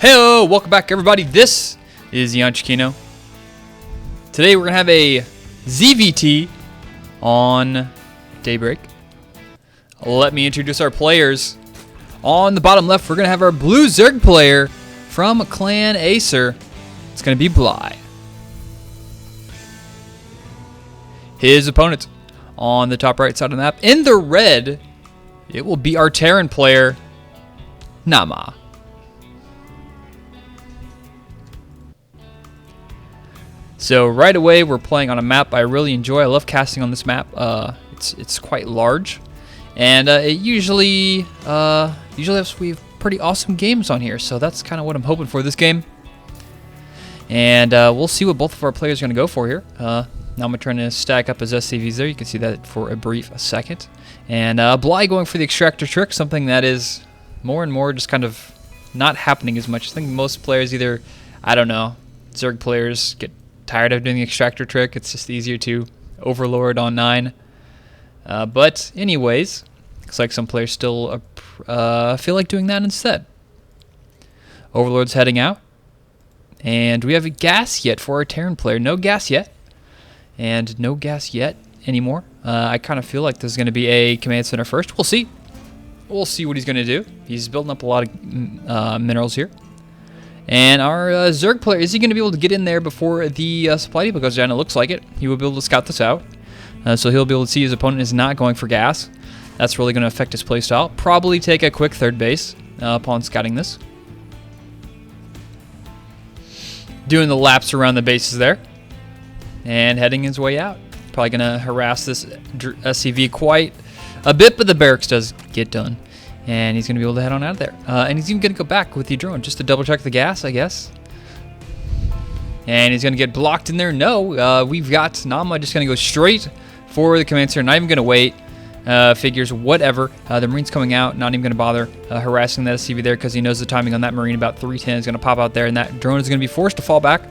Hello, welcome back everybody. This is EonShiKeno. Today we're going to have a ZVT on Daybreak. Let me introduce our players. On the bottom left, we're going to have our blue Zerg player from Clan Acer. It's going to be Bly. His opponent on the top right side of the map, in the red, it will be our Terran player, Namaa. So right away, we're playing on a map I really enjoy. I love casting on this map. It's quite large, and it usually has we have pretty awesome games on here. So that's kind of what I'm hoping for this game. And we'll see what both of our players are going to go for here. Now I'm trying to stack up his SCVs there. You can see that for a brief second. And Bly going for the extractor trick, something that is more and more just kind of not happening as much. I think most players either, I don't know, Zerg players get tired of doing the extractor trick. It's just easier to overlord on 9. But anyways, looks like some players still feel like doing that instead. Overlord's heading out. And we have a gas yet for our Terran player. No gas yet. And no gas yet anymore. I kind of feel like there's going to be a command center first. We'll see. We'll see what he's going to do. He's building up a lot of minerals here. And our Zerg player, is he going to be able to get in there before the supply depot goes down? It looks like it. He will be able to scout this out. So he'll be able to see his opponent is not going for gas. That's really going to affect his playstyle. Probably take a quick third base upon scouting this. Doing the laps around the bases there. And heading his way out. Probably going to harass this SCV quite a bit, but the barracks does get done. And he's going to be able to head on out of there. And he's even going to go back with the drone just to double check the gas, I guess. And he's going to get blocked in there. No, we've got Namaa just going to go straight for the command center. Not even going to wait. Figures whatever. The Marine's coming out. Not even going to bother harassing that SCV there because he knows the timing on that Marine. About 310 is going to pop out there. And that drone is going to be forced to fall back.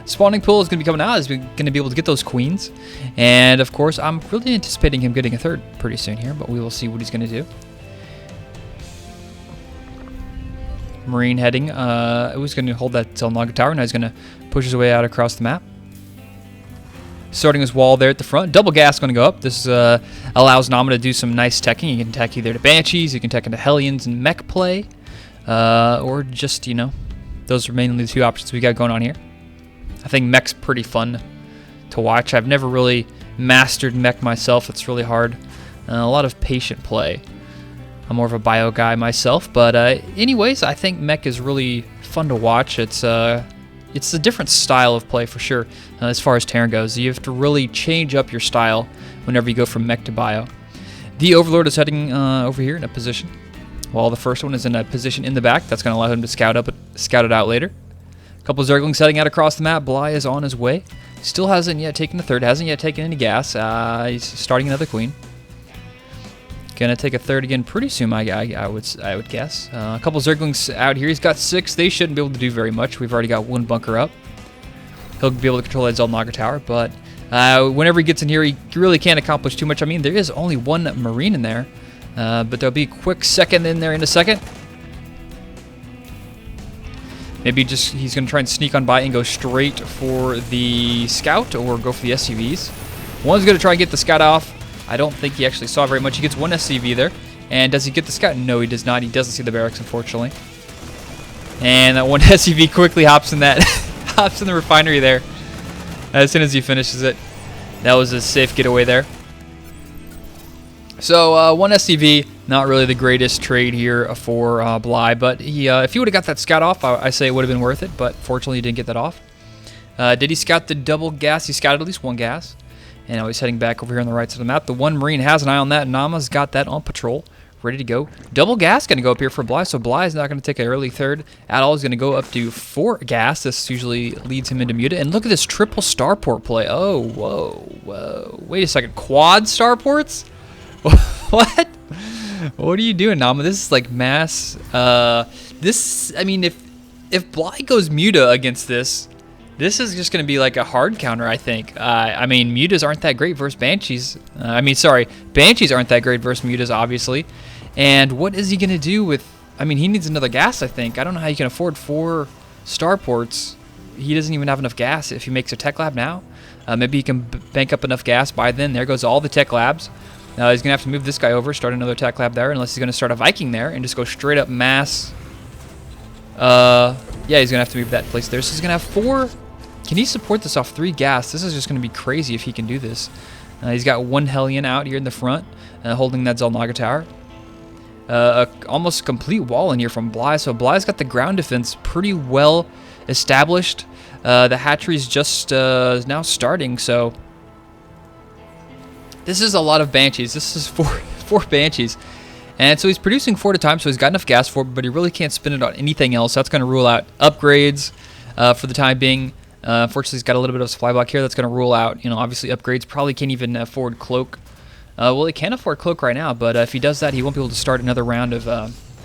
Spawning pool is going to be coming out. He's going to be able to get those queens. And, of course, I'm really anticipating him getting a third pretty soon here. But we will see what he's going to do. Marine heading. Who's going to hold that Zelnaga tower. Now he's going to push his way out across the map. Starting his wall there at the front. Double gas going to go up. This allows Namaa to do some nice teching. You can tech either to Banshees, you can tech into Hellions and mech play. Or just, you know, those are mainly the two options we got going on here. I think mech's pretty fun to watch. I've never really mastered mech myself. It's really hard. A lot of patient play. I'm more of a bio guy myself, but anyways, I think mech is really fun to watch. It's a different style of play for sure as far as Terran goes. You have to really change up your style whenever you go from mech to bio. The Overlord is heading over here in a position, while the first one is in a position in the back. That's going to allow him to scout it out later. A couple of Zerglings heading out across the map. Bly is on his way. Still hasn't yet taken the third. Hasn't yet taken any gas. He's starting another queen. Gonna take a third again pretty soon, I would guess. A couple Zerglings out here. He's got 6. They shouldn't be able to do very much. We've already got 1 bunker up. He'll be able to control that Zelnaga tower, but whenever he gets in here, he really can't accomplish too much. I mean, there is only 1 Marine in there, but there'll be a quick second in there in a second. Maybe just he's gonna try and sneak on by and go straight for the scout or go for the SCVs. One's gonna try and get the scout off. I don't think he actually saw very much. He gets 1 SCV there. And does he get the scout? No, he does not. He doesn't see the barracks, unfortunately. And that 1 SCV quickly hops in the refinery there as soon as he finishes it. That was a safe getaway there. So 1 SCV, not really the greatest trade here for Bly, but if he would have got that scout off, I say it would have been worth it, but fortunately he didn't get that off. Did he scout the double gas? He scouted at least 1 gas. And now he's heading back over here on the right side of the map. The 1 Marine has an eye on that. Namaa's got that on patrol, ready to go. Double gas going to go up here for Bly, so Bly is not going to take an early third at all. He's going to go up to 4 gas. This usually leads him into Muta. And look at this triple starport play. Oh, whoa. Wait a second. Quad starports? What? What are you doing, Namaa? This is like mass. I mean, if Bly goes Muta against this, this is just going to be like a hard counter, I think. I mean, Mutas aren't that great versus Banshees. Banshees aren't that great versus Mutas, obviously. And what is he going to do with I mean, he needs another gas, I think. I don't know how you can afford 4 starports. He doesn't even have enough gas if he makes a tech lab now. Maybe he can bank up enough gas by then. There goes all the tech labs. He's going to have to move this guy over, start another tech lab there, unless he's going to start a Viking there and just go straight up mass. Yeah, he's going to have to move that place there. So he's going to have 4. Can he support this off 3 gas? This is just going to be crazy if he can do this. He's got 1 Hellion out here in the front, holding that Xel'Naga tower. Almost complete wall in here from Bly. So Bly's got the ground defense pretty well established. The hatchery's just now starting, so this is a lot of Banshees. This is four Banshees. And so he's producing 4 at a time, so he's got enough gas for it, but he really can't spend it on anything else. That's going to rule out upgrades for the time being. Unfortunately, he's got a little bit of supply block here. That's going to rule out, obviously upgrades. Probably can't even afford Cloak. Well, he can afford Cloak right now, but if he does that, he won't be able to start another round of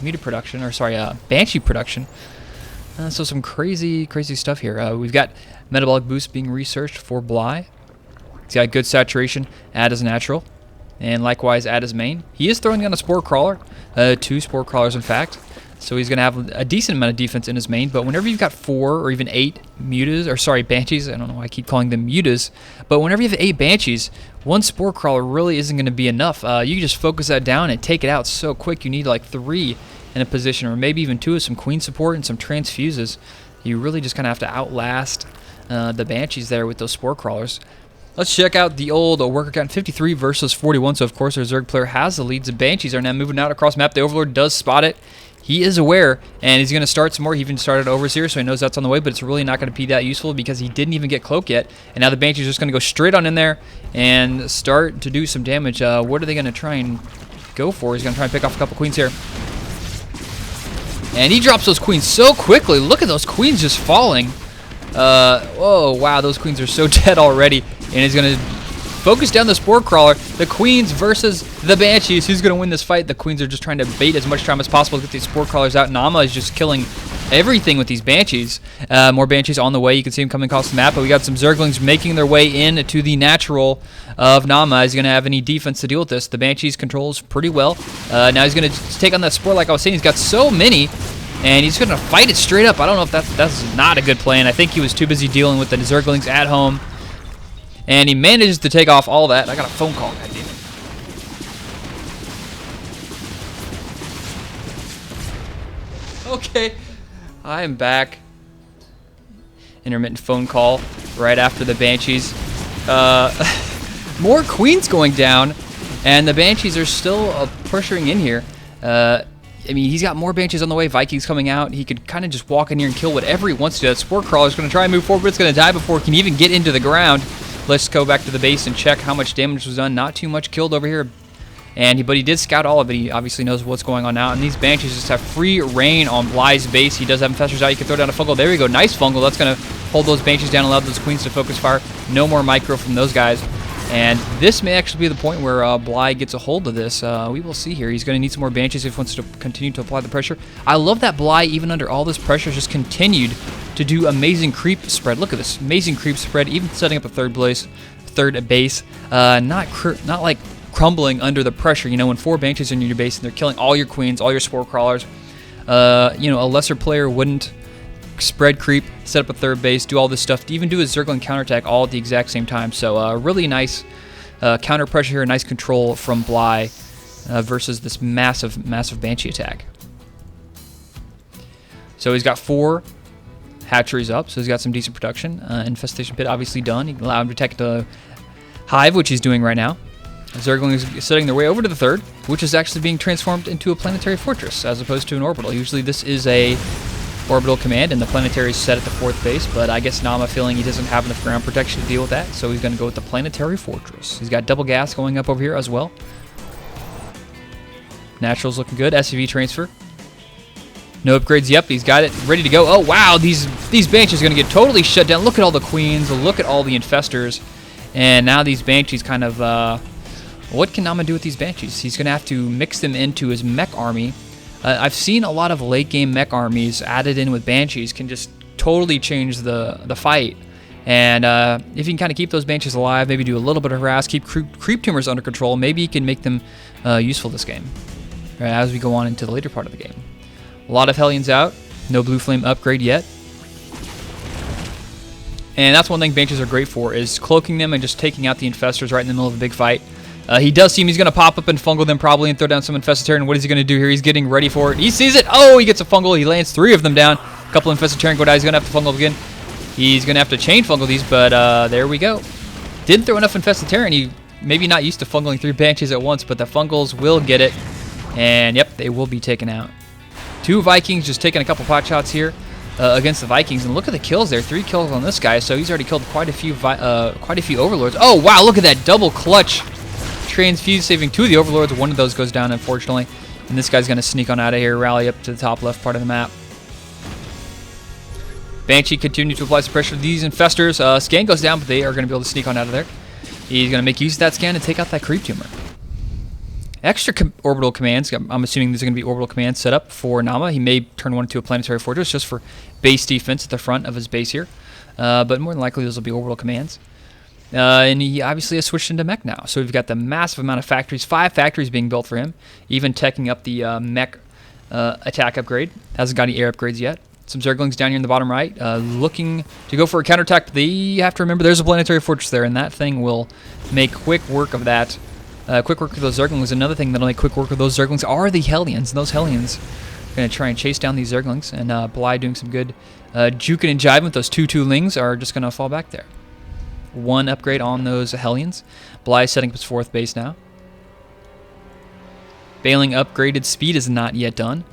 muted production, or sorry, Banshee production. So some crazy stuff here. We've got metabolic boost being researched for Bly. He's got good saturation, add as natural, and likewise add as main. He is throwing down a Spore Crawler, 2 Spore Crawlers in fact. So he's going to have a decent amount of defense in his main, but whenever you've got 4 or even 8 mutas, or sorry, Banshees, I don't know why I keep calling them mutas, but whenever you have 8 Banshees, 1 Spore Crawler really isn't going to be enough. You can just focus that down and take it out so quick. You need like 3 in a position, or maybe even 2 with some Queen support and some transfuses. You really just kind of have to outlast the Banshees there with those Spore Crawlers. Let's check out the old worker count, 53 versus 41. So, of course, our Zerg player has the leads. The Banshees are now moving out across map. The Overlord does spot it. He is aware, and he's going to start some more. He even started overs here, so he knows that's on the way, but it's really not going to be that useful because he didn't even get Cloak yet. And now the Banshees are just going to go straight on in there and start to do some damage. What are they going to try and go for? He's going to try and pick off a couple Queens here. And he drops those Queens so quickly. Look at those Queens just falling. Oh, wow, those Queens are so dead already. And he's going to focus down the Spore Crawler. The Queens versus the Banshees. Who's going to win this fight? The Queens are just trying to bait as much time as possible to get these Spore Crawlers out. Namaa is just killing everything with these Banshees. More Banshees on the way. You can see them coming across the map. But we got some Zerglings making their way in to the natural of Namaa. Is he going to have any defense to deal with this? The Banshees controls pretty well. Now he's going to take on that Spore like I was saying. He's got so many. And he's going to fight it straight up. I don't know if that's not a good plan. I think he was too busy dealing with the Zerglings at home. And he manages to take off all that. I got a phone call. God damn it. Okay. I am back. Intermittent phone call right after the Banshees. More Queens going down. And the Banshees are still pressuring in here. I mean, he's got more Banshees on the way. Vikings coming out. He could kind of just walk in here and kill whatever he wants to. That Spore Crawler is going to try and move forward, but it's going to die before it can even get into the ground. Let's go back to the base and check how much damage was done. Not too much killed over here. But he did scout all of it. He obviously knows what's going on now. And these Banshees just have free reign on Bly's base. He does have infestors out. You can throw down a fungal. There we go. Nice fungal. That's going to hold those Banshees down and allow those Queens to focus fire. No more micro from those guys. And this may actually be the point where Bly gets a hold of this. We will see here. He's going to need some more Banshees if he wants to continue to apply the pressure. I love that Bly, even under all this pressure, just continued to do amazing creep spread. Look at this. Amazing creep spread, even setting up a third base. Not like crumbling under the pressure. When 4 Banshees are in your base and they're killing all your Queens, all your Spore Crawlers, a lesser player wouldn't spread creep, set up a third base, do all this stuff, to even do a Zergling counterattack all at the exact same time. So really nice counter pressure here, nice control from Bly versus this massive Banshee attack. So he's got 4 hatcheries up, so he's got some decent production. Infestation pit obviously done. He can allow him to protect the hive, which he's doing right now. Zergling is setting their way over to the 3rd, which is actually being transformed into a planetary fortress as opposed to an orbital. Usually this is a orbital command, and the planetary is set at the 4th base, but I guess Namaa feeling he doesn't have enough ground protection to deal with that, so he's going to go with the planetary fortress. He's got double gas going up over here as well. Natural's looking good. SCV transfer. No upgrades. Yep, he's got it ready to go. Oh, wow, these Banshees are going to get totally shut down. Look at all the Queens. Look at all the infestors. And now these Banshees kind of... what can Namaa do with these Banshees? He's going to have to mix them into his mech army. I've seen a lot of late-game mech armies added in with Banshees can just totally change the fight. And if you can kind of keep those Banshees alive, maybe do a little bit of harass, keep creep tumors under control, maybe you can make them useful this game as we go on into the later part of the game. A lot of Hellions out. No blue flame upgrade yet. And that's one thing Banshees are great for, is cloaking them and just taking out the Infestors right in the middle of a big fight. He does seem he's going to pop up and fungal them probably and throw down some Infested Terran. What is he going to do here? He's getting ready for it. He sees it. Oh, he gets a fungal. He lands 3 of them down. A couple Infested Terran go down. He's going to have to fungal again. He's going to have to chain fungal these, but there we go. Didn't throw enough Infested Terran. He maybe not used to fungaling 3 Banshees at once, but the fungals will get it. And yep, they will be taken out. 2 Vikings just taking a couple pot shots here against the Vikings, and look at the kills there. 3 kills on this guy, so he's already killed quite a few Overlords. Oh wow, look at that double clutch transfuse, saving 2 of the Overlords. 1 of those goes down, unfortunately, and this guy's going to sneak on out of here, rally up to the top left part of the map. Banshee continues to apply some pressure to these Infestors. Scan goes down, but they are going to be able to sneak on out of there. He's going to make use of that scan and take out that creep tumor. Extra orbital commands. I'm assuming there's going to be orbital commands set up for Namaa. He may turn one into a planetary fortress just for base defense at the front of his base here. But more than likely, those will be orbital commands. And he obviously has switched into mech now. So we've got the massive amount of factories. 5 factories being built for him. Even teching up the mech attack upgrade. Hasn't got any air upgrades yet. Some Zerglings down here in the bottom right. Looking to go for a counterattack. But they have to remember there's a planetary fortress there. And that thing will make quick work of that. Quick work of those Zerglings. Another thing that'll make quick work of those Zerglings are the Hellions. And those Hellions are going to try and chase down these Zerglings. And Bly doing some good juking and jiving with those 2 lings are just going to fall back there. 1 upgrade on those Hellions. Bly is setting up his 4th base now. Bailing upgraded speed is not yet done.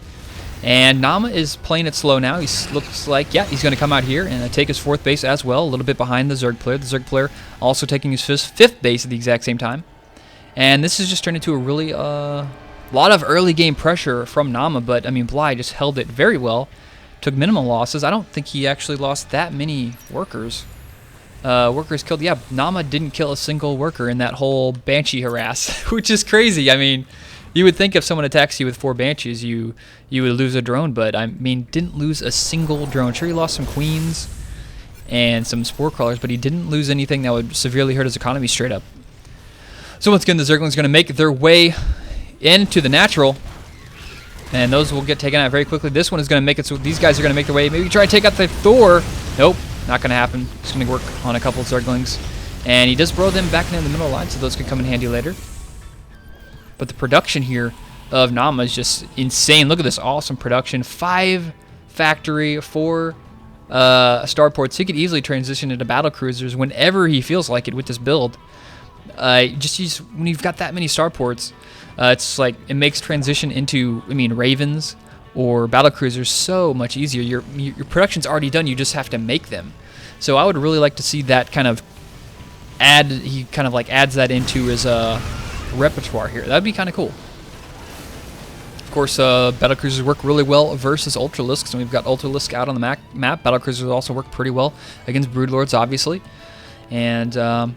And Namaa is playing it slow now. He looks like, yeah, he's going to come out here and take his 4th base as well. A little bit behind the Zerg player. The Zerg player also taking his 5th base at the exact same time. And this has just turned into a really lot of early game pressure from Namaa, but I mean Bly just held it very well, took minimal losses. I don't think he actually lost that many workers. Workers killed. Yeah, Namaa didn't kill a single worker in that whole Banshee harass, which is crazy. I mean, you would think if someone attacks you with 4 Banshees, you would lose a drone, but I mean, didn't lose a single drone. Sure, he lost some Queens and some Spore Crawlers, but he didn't lose anything that would severely hurt his economy straight up. So once again, the Zerglings going to make their way into the natural, and those will get taken out very quickly. This one is going to make it so these guys are going to make their way. Maybe try and take out the Thor. Nope, not going to happen. Just going to work on a couple of Zerglings, and he does throw them back in the middle line, so those could come in handy later. But the production here of Namaa is just insane. Look at this awesome production. 5 factory, 4 starports. He could easily transition into battle cruisers whenever he feels like it with this build. Just use when you've got that many starports, it's like it makes transition into, I mean, Ravens or battle cruisers so much easier. Your production's already done. You just have to make them. So I would really like to see that kind of add. He kind of like adds that into his repertoire here. That'd be kind of cool. Of course, battle cruisers work really well versus Ultralisks, and we've got Ultralisk out on the map. Battle cruisers also work pretty well against Broodlords, obviously, and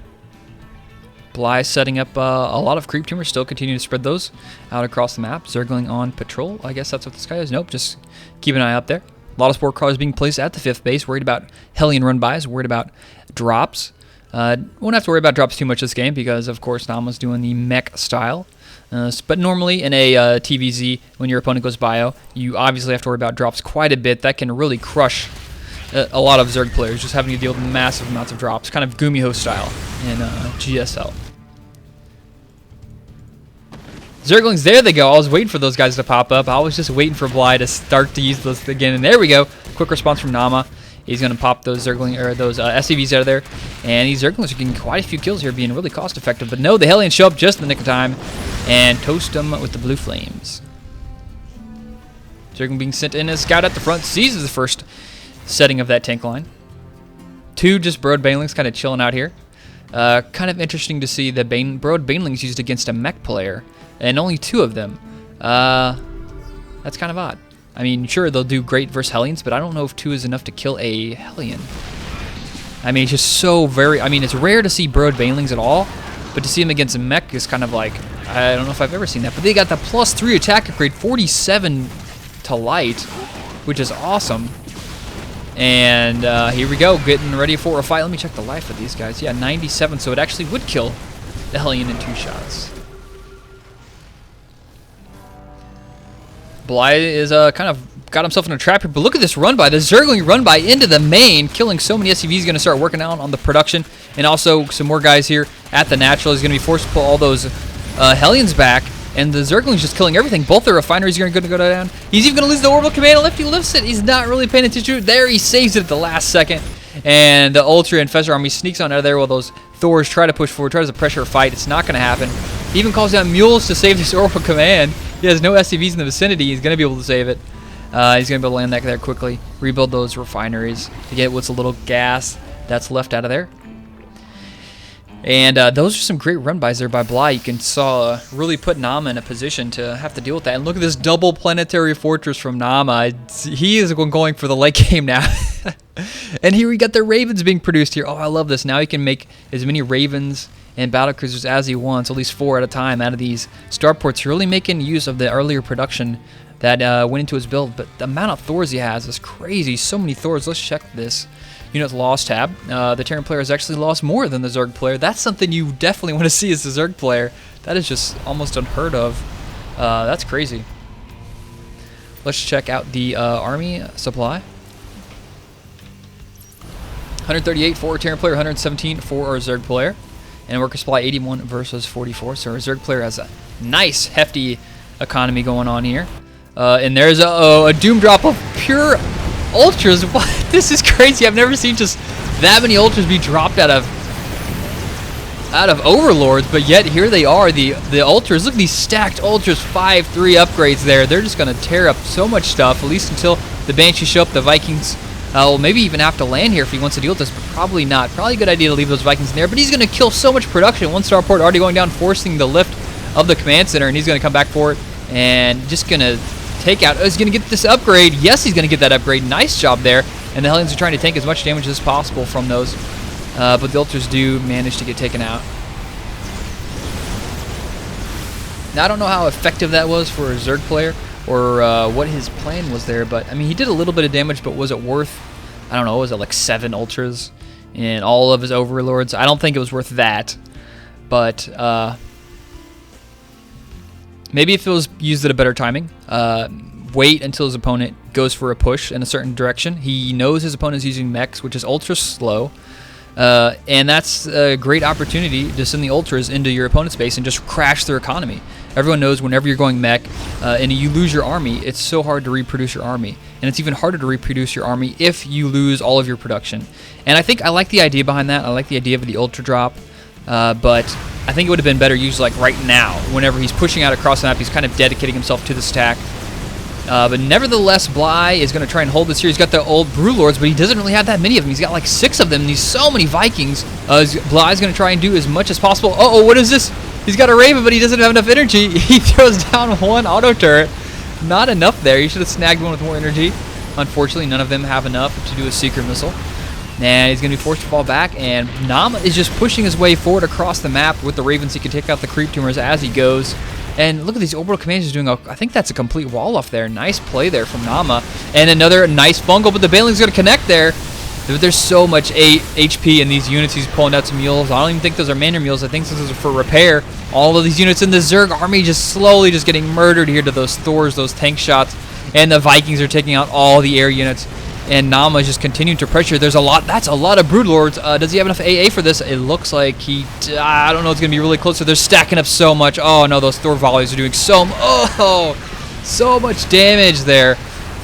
Bly setting up a lot of creep tumors, still continuing to spread those out across the map. Zergling on patrol. I guess that's what this guy is. Nope, just keep an eye up there. A lot of Spore Crawlers being placed at the 5th base. Worried about Hellion run-bys. Worried about drops. Won't have to worry about drops too much this game because, of course, Namaa's doing the mech style. But normally in a TvZ, when your opponent goes bio, you obviously have to worry about drops quite a bit. That can really crush a lot of Zerg players, just having to deal with massive amounts of drops. Kind of Gumiho style in GSL. Zerglings, there they go. I was waiting for those guys to pop up. I was just waiting for Bly to start to use those again, and there we go. Quick response from Namaa. He's going to pop those Zergling or those SCVs out of there, and these Zerglings are getting quite a few kills here, being really cost effective. But no, the Hellions show up just in the nick of time and toast them with the blue flames. Zergling being sent in as scout at the front, seizes the first setting of that tank line. 2 just Brood Banelings kind of chilling out here. Kind of interesting to see the Brood Banelings used against a mech player, and only 2 of them. That's kind of odd. I mean, sure, they'll do great versus Hellions, but I don't know if 2 is enough to kill a Hellion. I mean, it's just so very... I mean, it's rare to see Brood Banelings at all, but to see them against a mech is kind of like... I don't know if I've ever seen that. But they got the +3 attack upgrade, 47 to light, which is awesome. And here we go, getting ready for a fight. Let me check the life of these guys. Yeah, 97, so it actually would kill the Hellion in 2 shots. Bly is kind of got himself in a trap here. But look at this run by. The Zergling run by into the main, killing so many SCVs. Going to start working out on the production. And also some more guys here at the natural. He's going to be forced to pull all those Hellions back. And the Zergling's just killing everything. Both the refineries are going to go down. He's even going to lose the orbital command lift. He lifts it. He's not really paying attention. There, he saves it at the last second. And the Ultra Infestor Army sneaks on out of there while those Thors try to push forward, tries to pressure a fight. It's not going to happen. He even calls down mules to save this orbital command. He has no SCVs in the vicinity. He's going to be able to save it. He's going to be able to land that there quickly. Rebuild those refineries to get what's a little gas that's left out of there. And those are some great run-bys there by Bly. You can really put Namaa in a position to have to deal with that. And look at this double planetary fortress from Namaa. He is going for the late game now. And here we got the Ravens being produced here. Oh, I love this. Now he can make as many Ravens and battlecruisers as he wants, at least 4 at a time out of these starports. Really making use of the earlier production that went into his build. But the amount of Thors he has is crazy. So many Thors. Let's check this. Units lost tab. The Terran player has actually lost more than the Zerg player. That's something you definitely want to see as the Zerg player. That is just almost unheard of. That's crazy. Let's check out the army supply. 138 for Terran player, 117 for our Zerg player. And worker supply 81 versus 44. So our Zerg player has a nice, hefty economy going on here. And there's a doom drop of pure Ultras. What? This is crazy. I've never seen just that many Ultras be dropped out of Overlords, but yet here they are, the Ultras. Look at these stacked Ultras, 5-3 upgrades there. They're just going to tear up so much stuff, at least until the Banshee show up. The Vikings will maybe even have to land here if he wants to deal with this, but probably not. Probably a good idea to leave those Vikings in there, but he's going to kill so much production. One starport already going down, forcing the lift of the command center, and he's going to come back for it and just going to take out. Oh, he's going to get this upgrade. Yes, he's going to get that upgrade. Nice job there. And the Hellions are trying to tank as much damage as possible from those. But the Ultras do manage to get taken out. Now, I don't know how effective that was for a Zerg player or what his plan was there. But, I mean, he did a little bit of damage, but was it worth, I don't know, was it like 7 Ultras in all of his Overlords? I don't think it was worth that. But maybe if it was used at a better timing, wait until his opponent goes for a push in a certain direction. He knows his opponent is using mechs, which is ultra slow, and that's a great opportunity to send the Ultras into your opponent's base and just crash their economy. Everyone knows whenever you're going mech and you lose your army, it's so hard to reproduce your army, and it's even harder to reproduce your army if you lose all of your production. And I like the idea behind that. I like the idea of the Ultra drop, but I think it would have been better used like right now. Whenever he's pushing out across the map, he's kind of dedicating himself to this attack. But nevertheless, Bly is going to try and hold this here. He's got the old Brewlords, but he doesn't really have that many of them. He's got like 6 of them, and he's so many Vikings. Bly's going to try and do as much as possible. Uh-oh, what is this? He's got a Raven, but he doesn't have enough energy. He throws down 1 auto turret. Not enough there. He should have snagged one with more energy. Unfortunately, none of them have enough to do a Seeker Missile. And he's going to be forced to fall back, and Namaa is just pushing his way forward across the map with the Ravens. He can take out the creep tumors as he goes. And look at these orbital commanders doing I think that's a complete wall off there. Nice play there from Namaa. And another nice fungal, but the Baneling's going to connect there. There's so much HP in these units. He's pulling out some mules. I don't even think those are Manor mules. I think those are for repair. All of these units in the Zerg army just slowly just getting murdered here to those Thors, those tank shots. And the Vikings are taking out all the air units. And Namaa is just continuing to pressure. That's a lot of Broodlords. Does he have enough AA for this? It looks like he, I don't know, it's going to be really close. So they're stacking up so much. Oh, no, those Thor volleys are doing so much damage there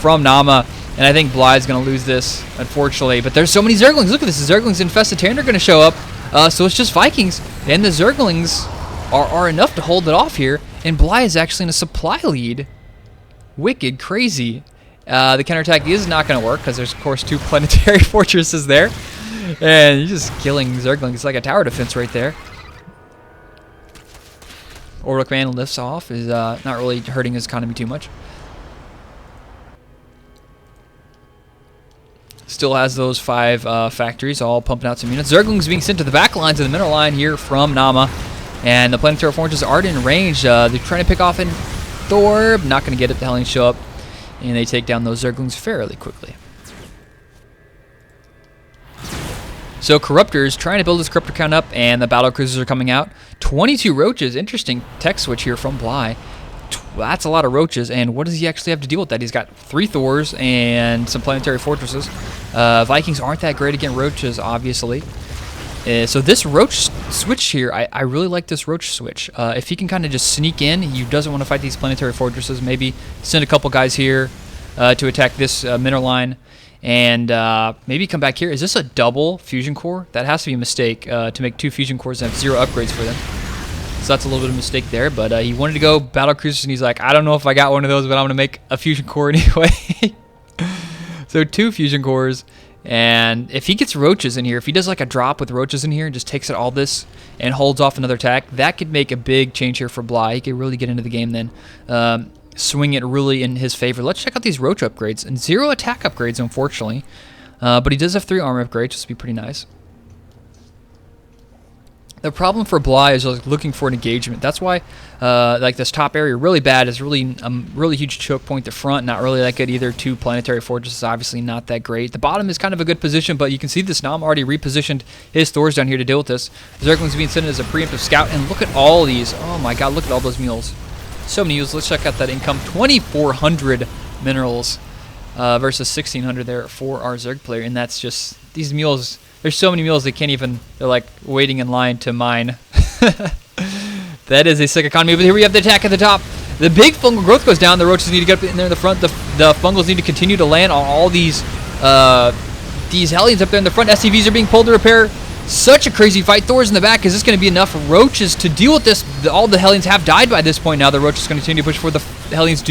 from Namaa. And I think Bly's going to lose this, unfortunately. But there's so many Zerglings. Look at this. The Zerglings infested Terran are going to show up. So it's just Vikings. And the Zerglings are enough to hold it off here. And Bly is actually in a supply lead. Wicked crazy. The counterattack is not going to work because there's, of course, 2 planetary fortresses there. And he's just killing Zerglings. It's like a tower defense right there. Orbital Command lifts off. Is not really hurting his economy too much. Still has those 5 factories all pumping out some units. Zerglings being sent to the back lines of the middle line here from Namaa. And the planetary fortresses aren't in range. They're trying to pick off in Thor. Not going to get it. The Hellions show up. And they take down those Zerglings fairly quickly. So Corruptor's trying to build his Corruptor count up, and the battle cruisers are coming out. 22 Roaches. Interesting tech switch here from Bly. That's a lot of roaches, and what does he actually have to deal with that? He's got 3 Thors and some planetary fortresses. Vikings aren't that great against roaches, obviously. So this roach switch here, I really like this roach switch. If he can kind of just sneak in, he doesn't want to fight these planetary fortresses. Maybe send a couple guys here to attack this mineral line, and maybe come back here. Is this a double fusion core? That has to be a mistake to make 2 fusion cores and have 0 upgrades for them. So that's a little bit of a mistake there, but he wanted to go battle cruisers, and he's like, I don't know if I got one of those, but I'm going to make a fusion core anyway. So 2 fusion cores, and if he gets roaches in here, if he does like a drop with roaches in here and just takes it all this and holds off another attack, that could make a big change here for Bly. He could really get into the game then. Swing it really in his favor. Let's check out these roach upgrades. And 0 attack upgrades, unfortunately. But he does have 3 armor upgrades, which would be pretty nice. The problem for Bly is like looking for an engagement. That's why like this top area really bad is really really huge choke point. The front not really that good either. 2 planetary fortresses obviously not that great. The bottom is kind of a good position, but you can see this Namaa already repositioned his Thors down here to deal with this. Zergling's being sent as a preemptive scout, and look at all these. Oh my god, look at all those mules. So many mules. Let's check out that income. 2,400 minerals versus 1,600 there for our Zerg player, and that's just these mules. There's so many mules they can't even, they're like waiting in line to mine. That is a sick economy, but here we have the attack at the top. The big fungal growth goes down, the roaches need to get up in there in the front, the fungals need to continue to land on all these Hellions up there in the front. SCVs are being pulled to repair. Such a crazy fight. Thor's in the back. Is this going to be enough roaches to deal with this? All the Hellions have died by this point now. The roaches going to continue to push forward. The Hellions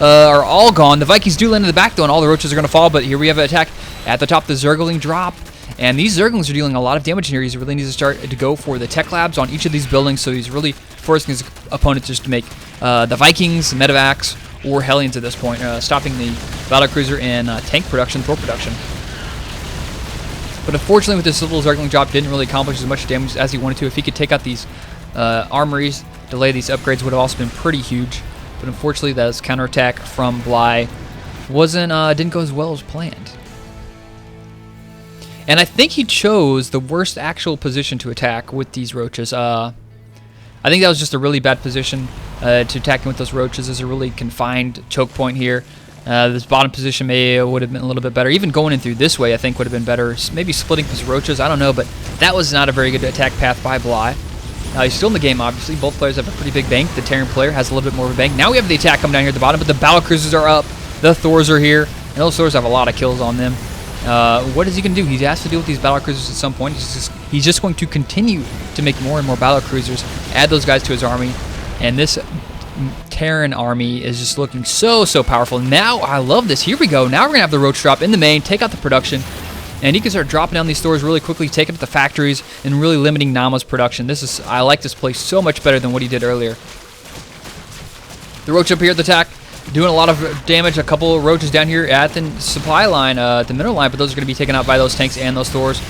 are all gone. The Vikings do land in the back though, and all the roaches are going to fall, but here we have an attack at the top. The Zergling drop. And these Zerglings are dealing a lot of damage in here. He really needs to start to go for the tech labs on each of these buildings, so he's really forcing his opponents just to make the Vikings, Medevacs, or Hellions at this point, stopping the battlecruiser and tank production, Thor production. But unfortunately, with this little Zergling drop, didn't really accomplish as much damage as he wanted to. If he could take out these armories, delay these upgrades, would have also been pretty huge. But unfortunately, that counterattack from Bly didn't go as well as planned. And I think he chose the worst actual position to attack with these roaches. I think that was just a really bad position to attack with those roaches. There's a really confined choke point here. This bottom position would have been a little bit better. Even going in through this way, I think, would have been better. Maybe splitting his roaches, I don't know, but that was not a very good attack path by Bly. He's still in the game, obviously. Both players have a pretty big bank. The Terran player has a little bit more of a bank. Now we have the attack coming down here at the bottom, but the battlecruisers are up. The Thors are here, and those Thors have a lot of kills on them. What is he going to do? He has to deal with these battlecruisers at some point. He's just going to continue to make more and more battlecruisers, add those guys to his army, and this Terran army is just looking so powerful. Now, I love this. Here we go. Now we're going to have the roach drop in the main, take out the production, and he can start dropping down these stores really quickly, taking up the factories, and really limiting Namaa's production. I like this play so much better than what he did earlier. The roach up here at the attack, doing a lot of damage. A couple of roaches down here at the supply line, the mineral line, but those are going to be taken out by those tanks and those Thors.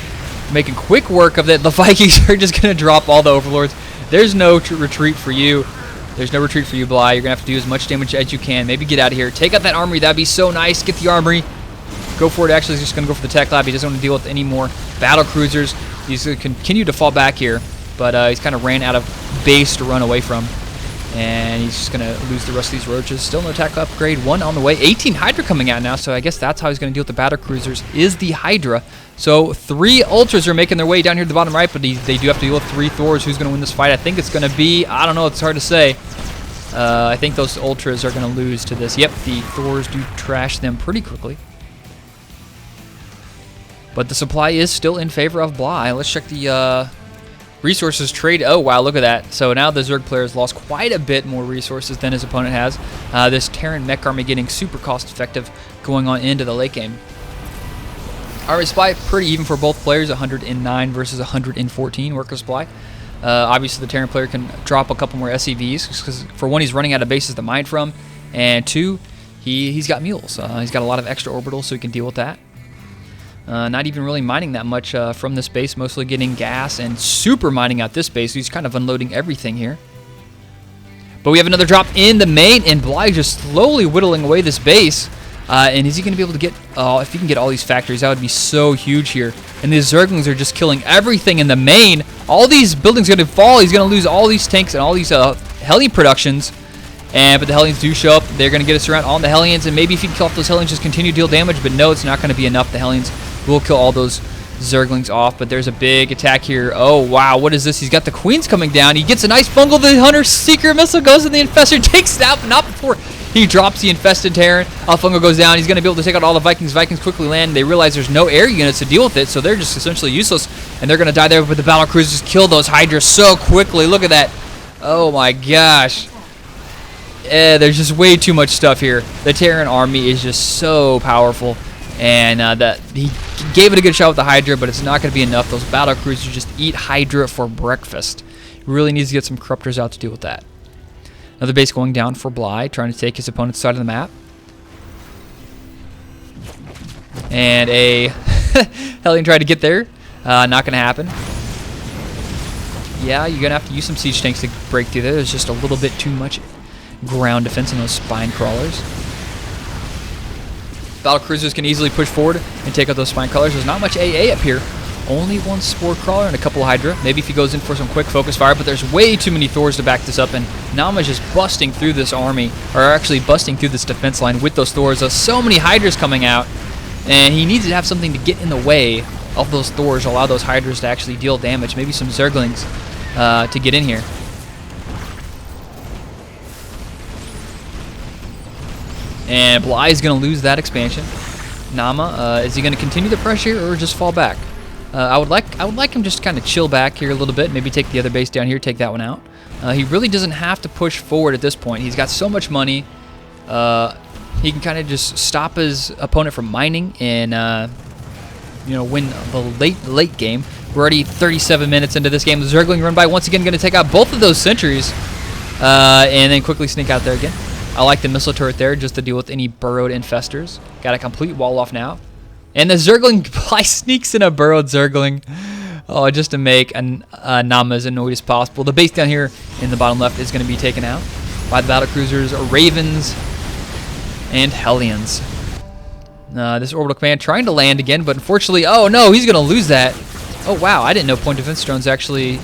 Making quick work of it. The Vikings are just going to drop all the Overlords. There's no retreat for you. There's no retreat for you, Bly. You're going to have to do as much damage as you can. Maybe get out of here. Take out that armory. That'd be so nice. Get the armory. Go for it. Actually, he's just going to go for the tech lab. He doesn't want to deal with any more battle cruisers. He's going to continue to fall back here, but he's kind of ran out of base to run away from. And he's just going to lose the rest of these roaches. Still no attack upgrade. 1 on the way. 18 Hydra coming out now, so I guess that's how he's going to deal with the battle cruisers, is the Hydra. So 3 Ultras are making their way down here to the bottom right, but they do have to deal with 3 Thors. Who's going to win this fight? I think it's going to be, I don't know, it's hard to say. I think those Ultras are going to lose to this. Yep, the Thors do trash them pretty quickly. But the supply is still in favor of Bly. Let's check the resources trade. Oh, wow, look at that. So now the Zerg player has lost quite a bit more resources than his opponent has. This Terran mech army getting super cost effective going on into the late game. Army supply pretty even for both players, 109 versus 114 worker supply. Obviously the Terran player can drop a couple more SCVs because for one, he's running out of bases to mine from, and 2, he's got mules. He's got a lot of extra orbitals, so he can deal with that. Not even really mining that much from this base, mostly getting gas and super mining out this base. So he's kind of unloading everything here. But we have another drop in the main, and Bly just slowly whittling away this base. And is he going to be able to get, if he can get all these factories, that would be so huge here. And these Zerglings are just killing everything in the main. All these buildings are going to fall. He's going to lose all these tanks and all these Heli productions. But the Hellions do show up. They're going to get us around on the Hellions, and maybe if you can kill off those Hellions, just continue to deal damage. But no, it's not going to be enough. The Hellions will kill all those Zerglings off, but there's a big attack here. Oh, wow, what is this? He's got the Queens coming down. He gets a nice fungal. The Hunter Seeker Missile goes in the Infestor, takes it out, but not before he drops the Infested Terran. Fungal goes down. He's going to be able to take out all the Vikings. Vikings quickly land. They realize there's no air units to deal with it, so they're just essentially useless, and they're going to die there, but the battle cruisers kill those Hydras so quickly. Look at that. Oh, my gosh. There's just way too much stuff here. The Terran army is just so powerful, and he gave it a good shot with the Hydra, but it's not going to be enough. Those battle cruisers just eat Hydra for breakfast. He really needs to get some Corruptors out to deal with that. Another base going down for Bly, trying to take his opponent's side of the map. And a Hellion tried to get there. Not going to happen. Yeah, you're going to have to use some siege tanks to break through there. There's just a little bit too much ground defense in those spine crawlers. Battle cruisers can easily push forward and take out those spine crawlers. There's not much AA up here. Only one Spore Crawler and a couple of Hydra. Maybe if he goes in for some quick focus fire, but there's way too many Thors to back this up, and Namaa's just busting through this army, or actually busting through this defense line with those Thors. There's so many Hydras coming out, and he needs to have something to get in the way of those Thors, allow those Hydras to actually deal damage. Maybe some Zerglings to get in here. And Bly is going to lose that expansion. Namaa, is he going to continue the pressure or just fall back? I would like him just to kind of chill back here a little bit. Maybe take the other base down here, take that one out. He really doesn't have to push forward at this point. He's got so much money. He can kind of just stop his opponent from mining and win the late game. We're already 37 minutes into this game. The Zergling run by once again, going to take out both of those sentries and then quickly sneak out there again. I like the missile turret there just to deal with any burrowed infestors. Got a complete wall off now. And the Zergling sneaks in a burrowed Zergling. Oh, just to make Namaa as annoyed as possible. The base down here in the bottom left is going to be taken out by the battlecruisers, Ravens, and Hellions. This orbital command trying to land again, but unfortunately, oh no, he's going to lose that. Oh wow, I didn't know point defense drones actually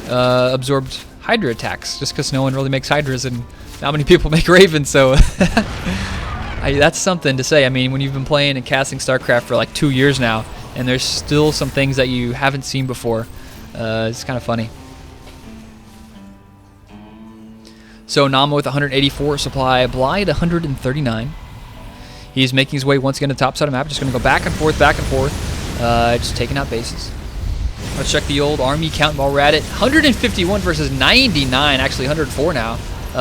absorbed Hydra attacks, just because no one really makes Hydras and not many people make Ravens, so that's something to say. I mean, when you've been playing and casting StarCraft for like 2 years now, and there's still some things that you haven't seen before, it's kind of funny. So Namaa with 184 supply, Bly at 139. He's making his way once again to the top side of the map, just going to go back and forth, just taking out bases. Let's check the old army count while we're at it. 151 versus 99, actually 104 now.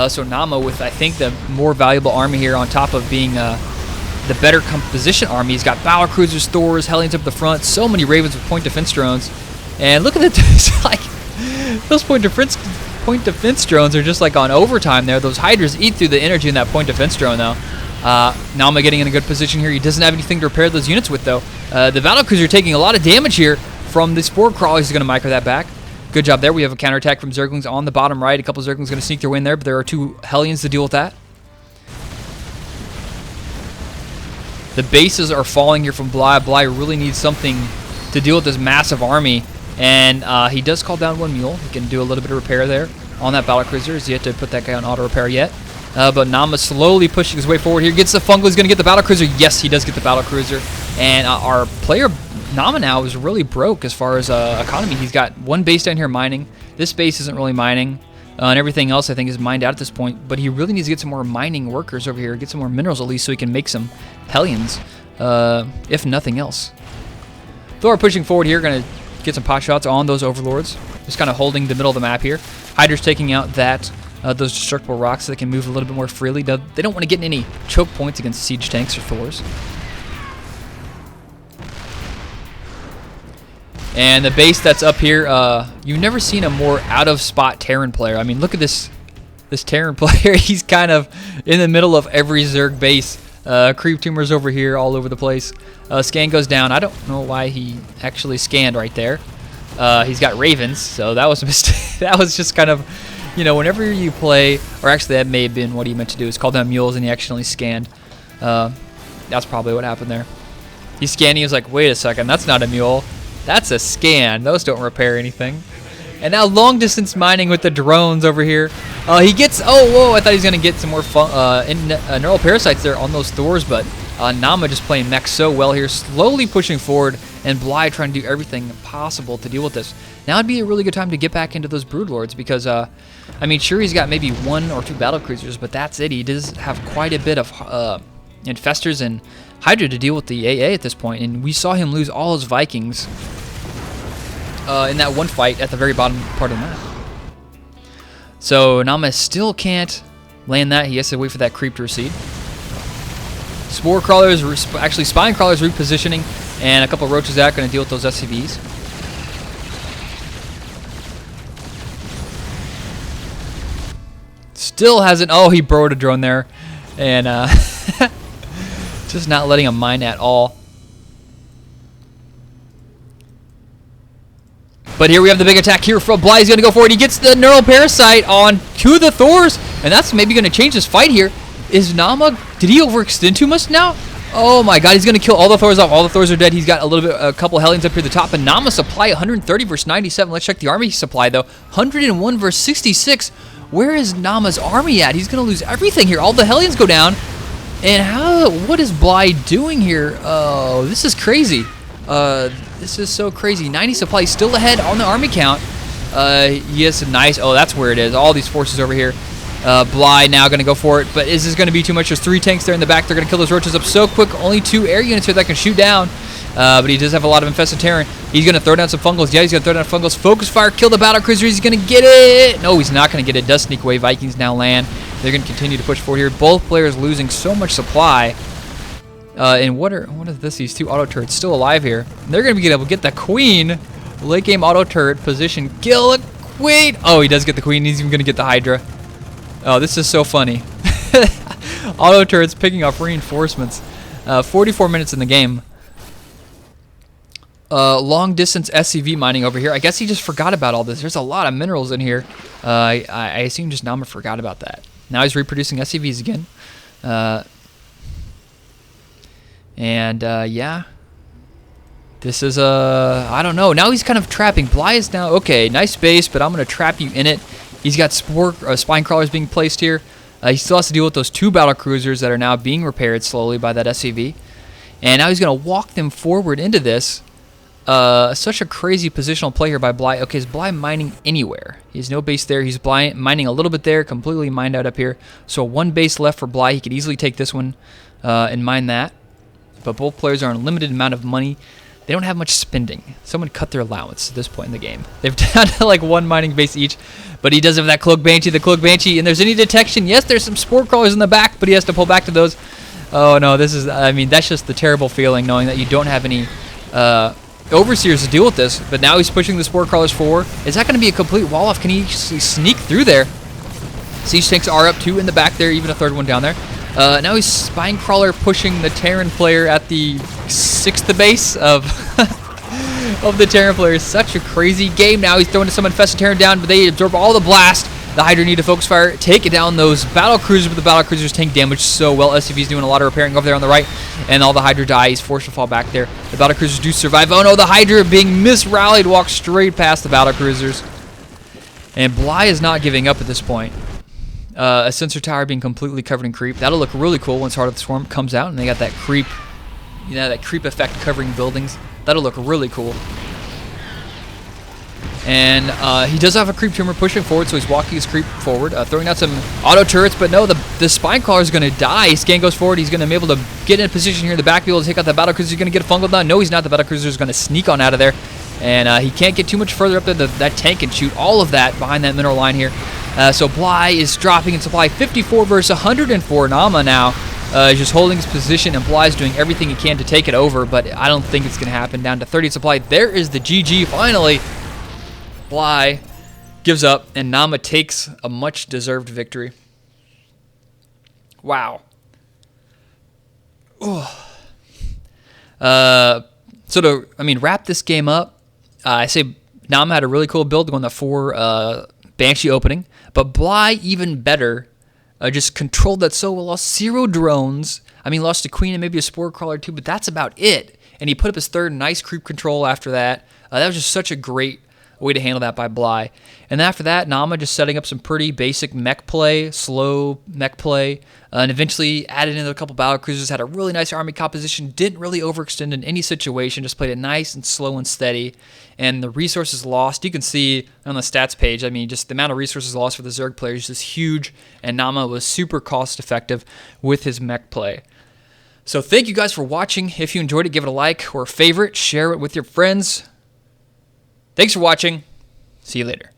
So Namaa with, I think, the more valuable army here on top of being the better composition army. He's got battle cruisers, Thors, Hellions up the front, so many Ravens with point defense drones. And look at it, like, those point defense drones are just like on overtime there. Those Hydras eat through the energy in that point defense drone, though. Namaa getting in a good position here. He doesn't have anything to repair those units with, though. The battle cruiser taking a lot of damage here from the Spore Crawler. He's going to micro that back. Good job there. We have a counterattack from Zerglings on the bottom right. A couple Zerglings going to sneak their way in there, but there are 2 Hellions to deal with that. The bases are falling here from Bly. Bly really needs something to deal with this massive army, and he does call down 1 mule. He can do a little bit of repair there on that battlecruiser. He's yet to put that guy on auto repair yet. But Namaa slowly pushing his way forward here. Gets the fungal. He's going to get the battlecruiser. Yes, he does get the battlecruiser. And our player Namaa now is really broke as far as economy. He's got 1 base down here mining. This base isn't really mining. And everything else, I think, is mined out at this point. But he really needs to get some more mining workers over here. Get some more minerals at least so he can make some Hellions, if nothing else. Thor pushing forward here. Going to get some pot shots on those Overlords. Just kind of holding the middle of the map here. Hydra's taking out those destructible rocks so they can move a little bit more freely. They don't want to get any choke points against siege tanks or Thors. And the base that's up here, you've never seen a more out-of-spot Terran player. I mean, look at this Terran player. He's kind of in the middle of every Zerg base. Creep tumors over here all over the place. Scan goes down. I don't know why he actually scanned right there. He's got Ravens, so that was a mistake. That was just kind of, whenever you play, or actually that may have been what he meant to do, is call down mules and he accidentally scanned. That's probably what happened there. He's scanning, he was like, wait a second, that's not a mule. That's a scan. Those don't repair anything. And now long distance mining with the drones over here. He gets, oh, whoa, I thought he was going to get some more neural parasites there on those Thors, but Namaa just playing mech so well here, slowly pushing forward, and Bly trying to do everything possible to deal with this. Now would be a really good time to get back into those Broodlords because, I mean, sure, he's got maybe 1 or 2 battlecruisers, but that's it. He does have quite a bit of Infestors and Hydra to deal with the AA at this point, and we saw him lose all his Vikings in that one fight at the very bottom part of the map. So Namaa still can't land that. He has to wait for that creep to recede. Spore Crawlers, actually Spine Crawlers repositioning, and a couple of Roaches out, going to deal with those SCVs. Still hasn't, oh, he burrowed a drone there, and just not letting him mine at all. But here we have the big attack here from Bly. He's going to go for it. He gets the Neural Parasite on to the Thors, and that's maybe going to change this fight here. Is Namaa, did he overextend too much now? Oh my god, he's going to kill all the Thors off. All the Thors are dead. He's got a couple Hellions up here at the top. And Namaa supply 130 versus 97. Let's check the army supply though. 101 versus 66. Where is Namaa's army at? He's going to lose everything here. All the Hellions go down. And what is Bly doing here? Oh, this is crazy. This is so crazy. 90 supply still ahead on the army count. Yes, nice. Oh, that's where it is. All these forces over here. Bly now going to go for it, but is this going to be too much? There's 3 tanks there in the back. They're going to kill those Roaches up so quick. Only 2 air units here that can shoot down, but he does have a lot of infested Terran. He's going to throw down some Fungals. Yeah, he's going to throw down Fungals. Focus fire, kill the battlecruiser. He's going to get it. No, he's not going to get it. Does sneak away. Vikings now land. They're going to continue to push forward here. Both players losing so much supply. And what is this? These 2 auto turrets still alive here. And they're going to be able to get the Queen. Late game auto turret position. Kill a Queen. Oh, he does get the Queen. He's even going to get the Hydra. Oh, this is so funny. Auto turrets picking up reinforcements. 44 minutes in the game. Long distance SCV mining over here. I guess he just forgot about all this. There's a lot of minerals in here. I assume just Namaa forgot about that. Now he's reproducing SCVs again. Yeah. This is I don't know. Now he's kind of trapping. Bly is now, okay, nice base, but I'm going to trap you in it. He's got Spine Crawlers being placed here. He still has to deal with those 2 battlecruisers that are now being repaired slowly by that SCV. And now he's going to walk them forward into this. Such a crazy positional play here by Bly. Okay, is Bly mining anywhere? He has no base there. He's mining a little bit there, completely mined out up here. So 1 base left for Bly. He could easily take this one and mine that. But both players are on a limited amount of money. They don't have much spending. Someone cut their allowance at this point in the game. They've done like 1 mining base each. But he does have that Cloak Banshee, and there's any detection. Yes, there's some Spore Crawlers in the back, but he has to pull back to those. Oh no, this is, I mean, that's just the terrible feeling knowing that you don't have any Overseers to deal with this. But now he's pushing the Spore Crawlers forward. Is that going to be a complete wall off? Can he sneak through there? Siege tanks are up 2 in the back there, even a 3rd one down there. Now he's Spine Crawler pushing the Terran player at the 6th base of of the Terran player. Such a crazy game. Now he's throwing some infested Terran down, but they absorb all the blast. The Hydra need to focus fire, take it down those battlecruisers, but the battlecruisers tank damage so well. SCV's doing a lot of repairing over there on the right, and all the Hydra die. He's forced to fall back there. The battlecruisers do survive. Oh no, the Hydra being misrallied, walks straight past the battlecruisers. And Bly is not giving up at this point. A sensor tower being completely covered in creep. That'll look really cool once Heart of the Swarm comes out, and they got that creep, you know, that creep effect covering buildings. That'll look really cool. And he does have a creep tumor pushing forward, so he's walking his creep forward, throwing out some auto turrets. But no, the Spine Crawler is going to die. Scan goes forward. He's going to be able to get in a position here in the back, be able to take out the battlecruiser. He's going to get a fungal down. No, he's not. The battlecruiser is going to sneak on out of there. And he can't get too much further up there. That tank can shoot all of that behind that mineral line here. So Bly is dropping in supply. 54 versus 104. Namaa now is just holding his position, and Bly's doing everything he can to take it over, but I don't think it's going to happen. Down to 30 supply. There is the GG finally. Bly gives up, and Namaa takes a much-deserved victory. Wow. So to, wrap this game up, I say Namaa had a really cool build going the 4 Banshee opening, but Bly even better, just controlled that so well. Lost 0 drones. Lost a Queen and maybe a Spore Crawler too, but that's about it. And he put up his 3rd nice creep control after that. That was just such a great a way to handle that by Bly. And after that, Namaa just setting up some pretty basic mech play, slow mech play, and eventually added in a couple battle cruisers, had a really nice army composition, didn't really overextend in any situation, just played it nice and slow and steady. And the resources lost, you can see on the stats page, I mean, just the amount of resources lost for the Zerg players is huge, and Namaa was super cost effective with his mech play. So thank you guys for watching. If you enjoyed it, give it a like or a favorite, share it with your friends. Thanks for watching. See you later.